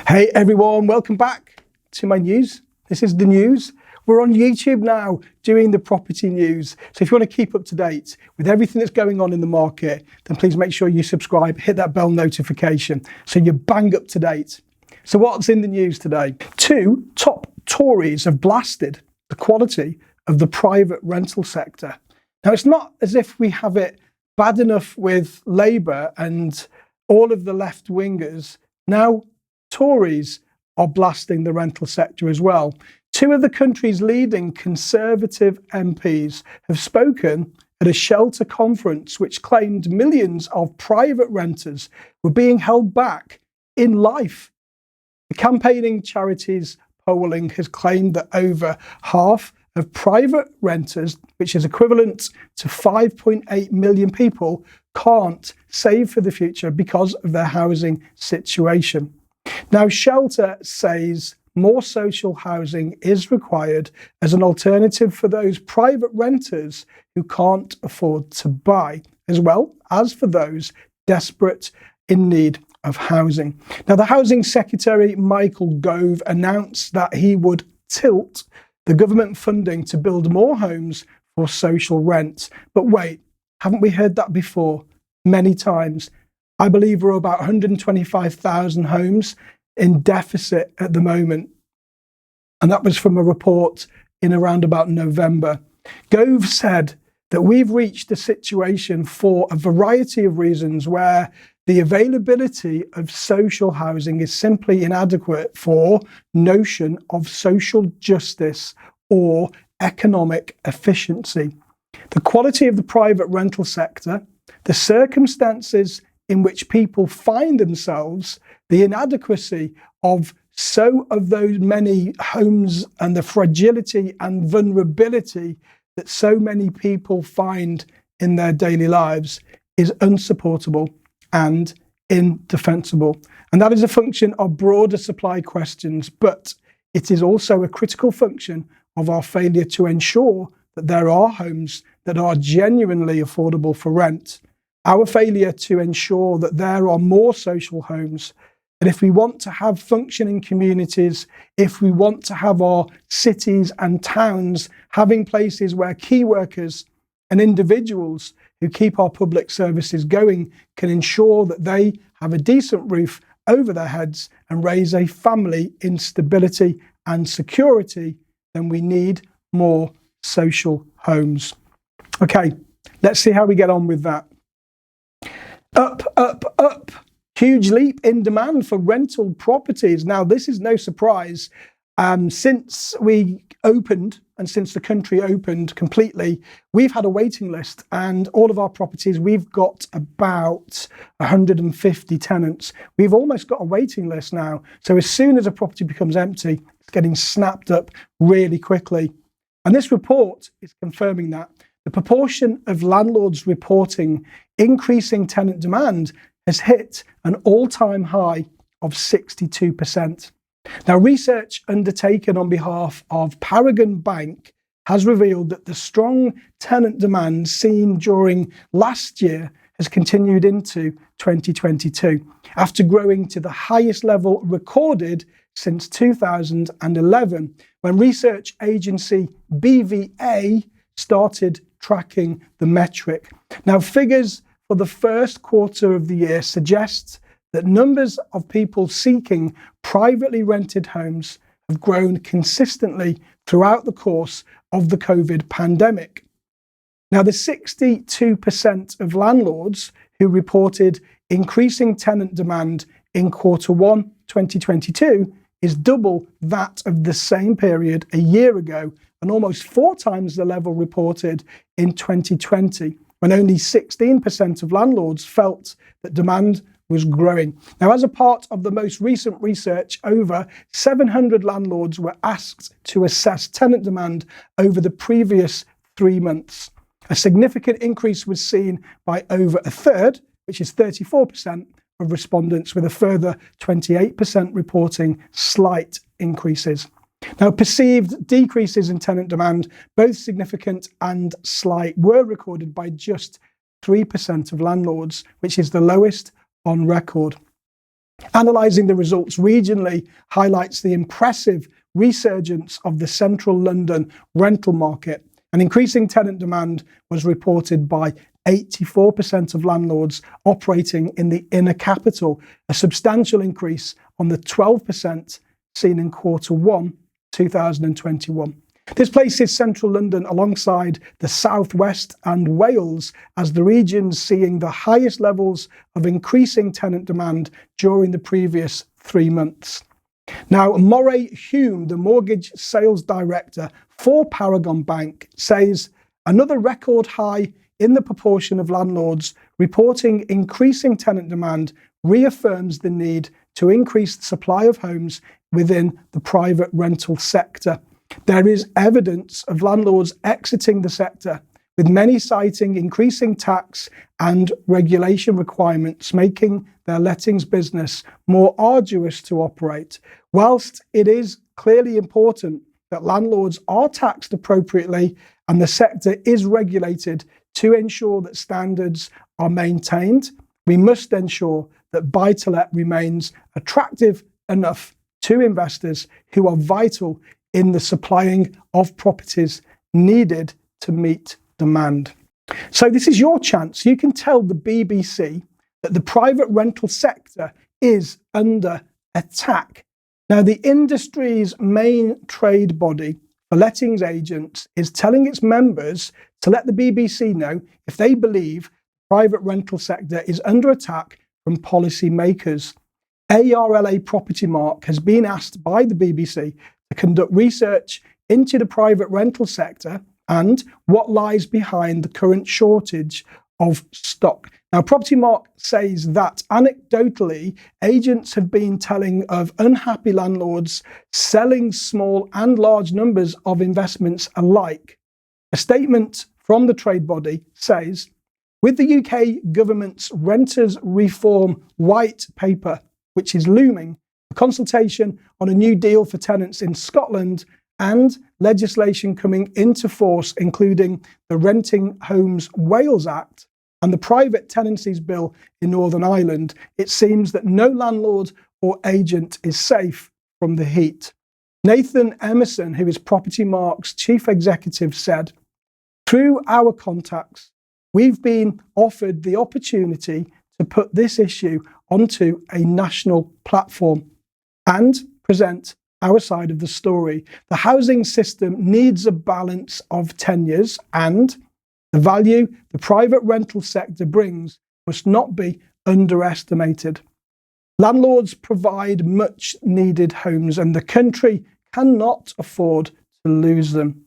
Hey everyone, welcome back to my news. This is the news. We're on YouTube now doing the property news. So if you want to keep up to date with everything that's going on in the market, then please make sure you subscribe, hit that bell notification so you're bang up to date. So what's in the news today? 2 top Tories have blasted the quality of the private rental sector. Now it's not as if we have it bad enough with Labour and all of the left wingers. Now Tories are blasting the rental sector as well. 2 of the country's leading Conservative MPs have spoken at a shelter conference which claimed millions of private renters were being held back in life. The campaigning charity's polling has claimed that over half of private renters, which is equivalent to 5.8 million people, can't save for the future because of their housing situation. Now, Shelter says more social housing is required as an alternative for those private renters who can't afford to buy, as well as for those desperate in need of housing. Now, the Housing Secretary, Michael Gove, announced that he would tilt the government funding to build more homes for social rent. But wait, haven't we heard that before? Many times. I believe we're about 125,000 homes in deficit at the moment. And that was from a report in around about November. Gove said that we've reached a situation for a variety of reasons where the availability of social housing is simply inadequate for notion of social justice or economic efficiency. The quality of the private rental sector, the circumstances in which people find themselves, the inadequacy of those many homes and the fragility and vulnerability that so many people find in their daily lives is unsupportable and indefensible. And that is a function of broader supply questions, but it is also a critical function of our failure to ensure that there are homes that are genuinely affordable for rent. Our failure to ensure that there are more social homes. And if we want to have functioning communities, if we want to have our cities and towns having places where key workers and individuals who keep our public services going can ensure that they have a decent roof over their heads and raise a family in stability and security, then we need more social homes. Okay, let's see how we get on with that. Up, up, up. Huge leap in demand for rental properties. Now, this is no surprise. Since we opened and since the country opened completely, we've had a waiting list, and all of our properties, we've got about 150 tenants. We've almost got a waiting list now. So as soon as a property becomes empty, it's getting snapped up really quickly. And this report is confirming that. The proportion of landlords reporting increasing tenant demand has hit an all-time high of 62%. Now, research undertaken on behalf of Paragon Bank has revealed that the strong tenant demand seen during last year has continued into 2022, after growing to the highest level recorded since 2011, when research agency BVA started tracking the metric. Now, figures for the first quarter of the year suggest that numbers of people seeking privately rented homes have grown consistently throughout the course of the COVID pandemic. Now, the 62% of landlords who reported increasing tenant demand in Q1 2022 is double that of the same period a year ago, and almost 4 times the level reported in 2020, when only 16% of landlords felt that demand was growing. Now, as a part of the most recent research, over 700 landlords were asked to assess tenant demand over the previous 3 months. A significant increase was seen by over a third, which is 34% of respondents, with a further 28% reporting slight increases. Now, perceived decreases in tenant demand, both significant and slight, were recorded by just 3% of landlords, which is the lowest on record. Analysing the results regionally highlights the impressive resurgence of the central London rental market. An increasing tenant demand was reported by 84% of landlords operating in the inner capital, a substantial increase on the 12% seen in Q1 2021. This places central London alongside the southwest and Wales as the regions seeing the highest levels of increasing tenant demand during the previous 3 months. Now, Moray Hume, the mortgage sales director for Paragon Bank, says another record high in the proportion of landlords reporting increasing tenant demand reaffirms the need to increase the supply of homes within the private rental sector. There is evidence of landlords exiting the sector, with many citing increasing tax and regulation requirements, making their lettings business more arduous to operate. Whilst it is clearly important that landlords are taxed appropriately and the sector is regulated to ensure that standards are maintained, we must ensure that buy-to-let remains attractive enough to investors who are vital in the supplying of properties needed to meet demand. So this is your chance. You can tell the BBC that the private rental sector is under attack. Now, the industry's main trade body for lettings agents is telling its members to let the BBC know if they believe the private rental sector is under attack from policy makers. ARLA Property Mark has been asked by the BBC to conduct research into the private rental sector and what lies behind the current shortage of stock. Now, Property Mark says that anecdotally, agents have been telling of unhappy landlords selling small and large numbers of investments alike. A statement from the trade body says, with the UK government's Renters Reform White Paper, which is looming, a consultation on a new deal for tenants in Scotland and legislation coming into force, including the Renting Homes Wales Act and the Private Tenancies Bill in Northern Ireland, it seems that no landlord or agent is safe from the heat. Nathan Emerson, who is Property Mark's chief executive, said, through our contacts, we've been offered the opportunity to put this issue onto a national platform and present our side of the story. The housing system needs a balance of tenures, and the value the private rental sector brings must not be underestimated. Landlords provide much needed homes, and the country cannot afford to lose them.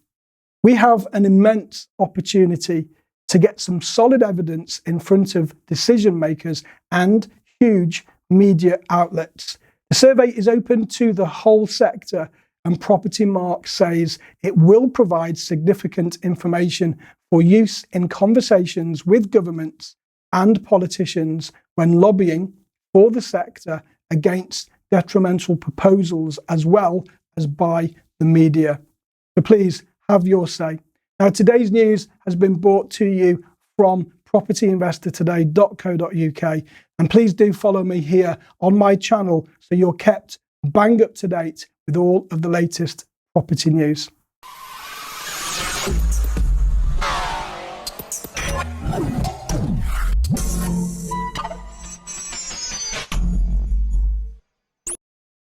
We have an immense opportunity to get some solid evidence in front of decision makers and huge media outlets. The survey is open to the whole sector, and Property Mark says it will provide significant information for use in conversations with governments and politicians when lobbying for the sector against detrimental proposals, as well as by the media. So please have your say. Now, today's news has been brought to you from propertyinvestortoday.co.uk, and please do follow me here on my channel so you're kept bang up to date with all of the latest property news.